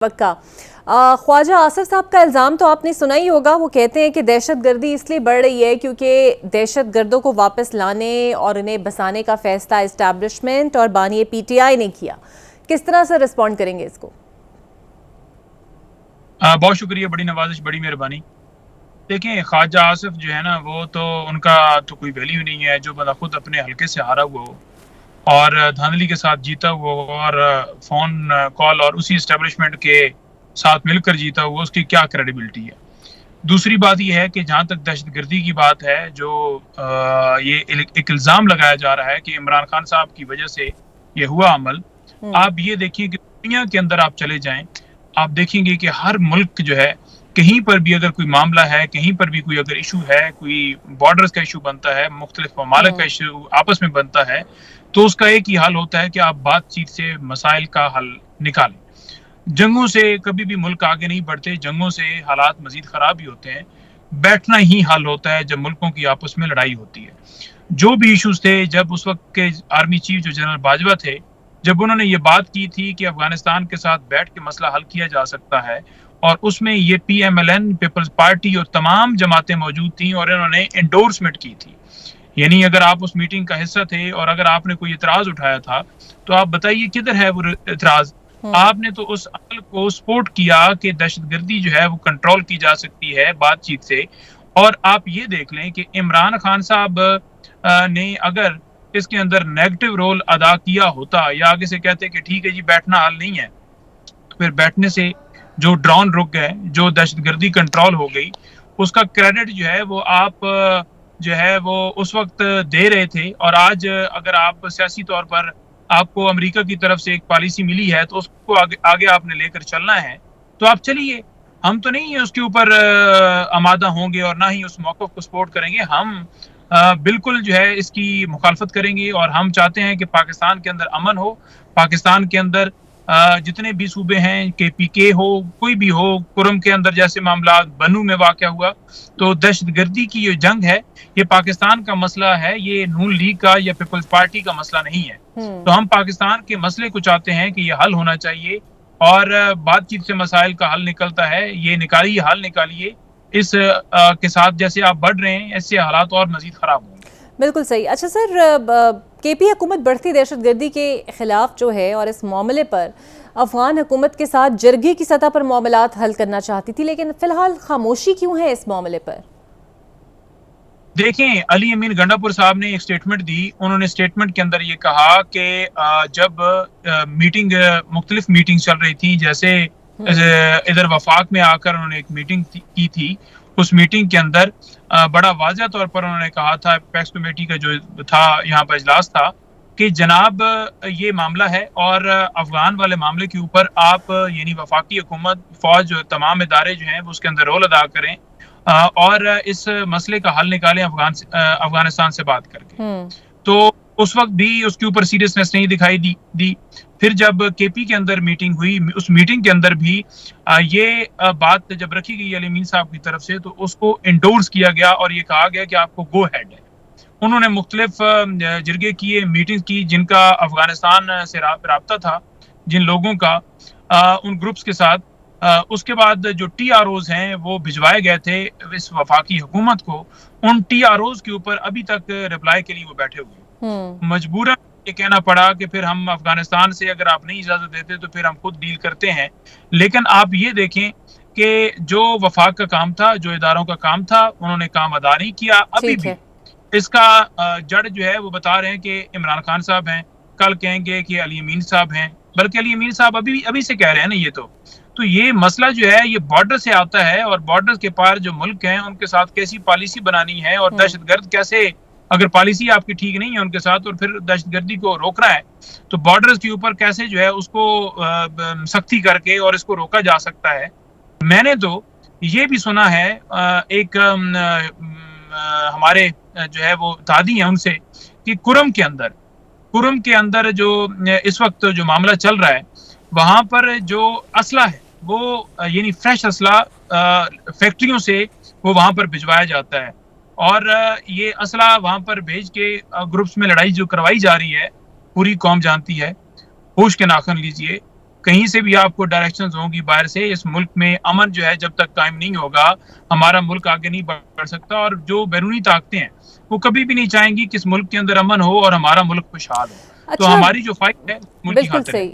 वक्का ख्वाजा आसिफ साहब का इल्ज़ाम तो आपने सुना ही होगा। वो कहते हैं कि दहशत गर्दी इसलिए बढ़ रही है क्योंकि दहशत गर्दों को वापस लाने और उन्हें बसाने का फैसला इस्टेब्लिशमेंट और बानी पीटीआई ने किया। किस तरह से रिस्पॉन्ड करेंगे इसको? बहुत शुक्रिया, बड़ी नवाजिश, बड़ी मेहरबानी। देखें, ख्वाजा आसिफ जो है ना, वो तो उनका तो कोई वैल्यू नहीं है। जो बंदा खुद अपने हल्के से हारा हुआ हो और धांधली के साथ जीता हुआ हो और फोन कॉल और उसी इस्टेब्लिशमेंट के साथ मिलकर जीता हुआ, उसकी क्या क्रेडिबिलिटी है। दूसरी बात यह है कि जहाँ तक दहशतगर्दी की बात है, जो ये एक इल्ज़ाम लगाया जा रहा है कि इमरान खान साहब की वजह से ये हुआ अमल। आप ये देखिए कि दुनिया के अंदर आप चले जाएं, आप देखेंगे कि हर मुल्क जो है, कहीं पर भी अगर कोई मामला है, कहीं पर भी कोई अगर इशू है, कोई बॉर्डर्स का इशू बनता है, मुख्तलिफ ममालिक का इशू आपस में बनता है, तो उसका एक ही हल होता है कि आप बातचीत से मसाइल का हल निकालें। जंगों से कभी भी मुल्क आगे नहीं बढ़ते, जंगों से हालात मजीद खराब ही होते हैं। बैठना ही हल होता है जब मुल्कों की आपस में लड़ाई होती है। जो भी इश्यूज थे, जब उस वक्त के आर्मी चीफ जो जनरल बाजवा थे, जब उन्होंने ये बात की थी कि अफगानिस्तान के साथ बैठ के मसला हल किया जा सकता है, और उसमें ये PMLN पीपल्स पार्टी और तमाम जमातें मौजूद थी और इन्होंने एंडोर्समेंट की थी। यानी अगर आप उस मीटिंग का हिस्सा थे और अगर आपने कोई इतराज उठाया था, तो आप बताइए किधर है वो इतराज। आपने तो उस अमल को सपोर्ट किया कि दहशतगर्दी जो है वो कंट्रोल की जा सकती है बातचीत से। और आप ये देख लें कि इमरान खान साहब ने अगर इसके अंदर नेगेटिव रोल अदा किया होता, या आगे से कहते कि ठीक है जी बैठना हल नहीं है, तो फिर बैठने से जो ड्रोन रुक गए, जो दहशतगर्दी कंट्रोल हो गई, उसका क्रेडिट जो है वो आप जो है वो उस वक्त दे रहे थे। और आज अगर आप सियासी तौर पर आपको अमेरिका की तरफ से एक पॉलिसी मिली है, तो उसको आगे आपने लेकर चलना है, तो आप चलिए। हम तो नहीं उसके ऊपर आमादा होंगे और ना ही उस मौक़िफ़ को सपोर्ट करेंगे। हम बिल्कुल जो है इसकी मुखालफत करेंगे और हम चाहते हैं कि पाकिस्तान के अंदर अमन हो। पाकिस्तान के अंदर जितने भी सूबे हैं, KPK हो, कोई भी हो, कुरम के अंदर जैसे मामला बनू में वाक़या हुआ, तो दहशतगर्दी की ये जंग है, ये पाकिस्तान का मसला है, ये नून लीग का या पीपल्स पार्टी का मसला नहीं है। तो हम पाकिस्तान के मसले को चाहते हैं कि ये हल होना चाहिए और बातचीत से मसाइल का हल निकलता है। ये निकालिए, हल निकालिए। इस के साथ जैसे आप बढ़ रहे हैं, इससे हालात और मजीद खराब होंगे। बिल्कुल सही। अच्छा सर, KP हुकूमत बढ़ती दहशतगर्दी के खिलाफ जो है और इस मामले पर अफगान हुकूमत के साथ जरगे की सतह पर मामलात हल करना चाहती थी, लेकिन फिलहाल खामोशी क्यों है इस मामले पर? देखें, अली अमीन गंडापुर साहब ने एक स्टेटमेंट दी। उन्होंने स्टेटमेंट के अंदर ये कहा कि जब मीटिंग मुख्तलिफ मीटिंग चल रही थी, जैसे इधर वफाक में आकर उन्होंने एक मीटिंग की थी, उस मीटिंग के अंदर बड़ा वाज़ह तौर पर उन्होंने कहा था, पैक्स कमेटी का जो था यहाँ पर इजलास था, कि जनाब ये मामला है और अफगान वाले मामले के ऊपर आप यानी वफाकी हुकूमत, फौज, तमाम इदारे जो हैं वो उसके अंदर रोल अदा करें और इस मसले का हल निकालें अफगानिस्तान से बात करके। तो उस वक्त भी उसके ऊपर सीरियसनेस नहीं दिखाई दी। फिर जब KP के अंदर मीटिंग हुई, उस मीटिंग के अंदर भी ये बात जब रखी गई अली अमीन साहब की तरफ से, तो उसको इंडोर्स किया गया और ये कहा गया कि आपको गो हेड है। उन्होंने मुख्तलिफ जरगे किए, मीटिंग की, जिनका अफगानिस्तान से राब्ता था, जिन लोगों का उन ग्रुप्स के साथ। उसके बाद जो TROs हैं वो भिजवाए गए थे इस वफाकी हुकूमत को। उन TROs के ऊपर अभी तक रिप्लाई के लिए वो बैठे हुए। मजबूरन ये कहना पड़ा कि फिर हम अफगानिस्तान से अगर आप नहीं इजाजत देते तो फिर हम खुद डील करते हैं। लेकिन आप ये देखें कि जो वफाक का काम था, जो इदारों का काम था, उन्होंने काम अदा नहीं किया। अभी भी इसका जड़ जो है वो बता रहे हैं कि इमरान खान साहब हैं, कल कहेंगे कि अली अमीन साहब हैं, बल्कि अली अमीन साहब अभी से कह रहे हैं ना। ये तो ये मसला जो है ये बॉर्डर से आता है, और बॉर्डर के पार जो मुल्क हैं उनके साथ कैसी पॉलिसी बनानी है, और दहशतगर्द कैसे, अगर पॉलिसी आपकी ठीक नहीं है उनके साथ और फिर दहशतगर्दी को रोकना है, तो बॉर्डर्स के ऊपर कैसे जो है उसको सख्ती करके और इसको रोका जा सकता है। मैंने तो ये भी सुना है, एक हमारे जो है वो दादी हैं उनसे, कि कुरम के अंदर जो इस वक्त जो मामला चल रहा है, वहां पर जो असला है वो यानी फ्रेश असला फैक्ट्रियों से वो वहां पर भिजवाया जाता है, और ये असला वहां पर भेज के ग्रुप्स में लड़ाई जो करवाई जा रही है, पूरी कौम जानती है। होश के नाखन लीजिए, کہیں سے بھی آپ کو ڈائریکشنز ہوں گی باہر سے، اس ملک میں امن جو ہے جب تک قائم نہیں ہوگا ہمارا ملک آگے نہیں بڑھ سکتا. اور جو بیرونی طاقتیں ہیں وہ کبھی بھی نہیں چاہیں گی کہ اس ملک کے اندر امن ہو اور ہمارا ملک خوشحال ہو. تو اچھا ہماری جو فائٹ ہے ملک کی بالکل خاطر ہے. صحیح.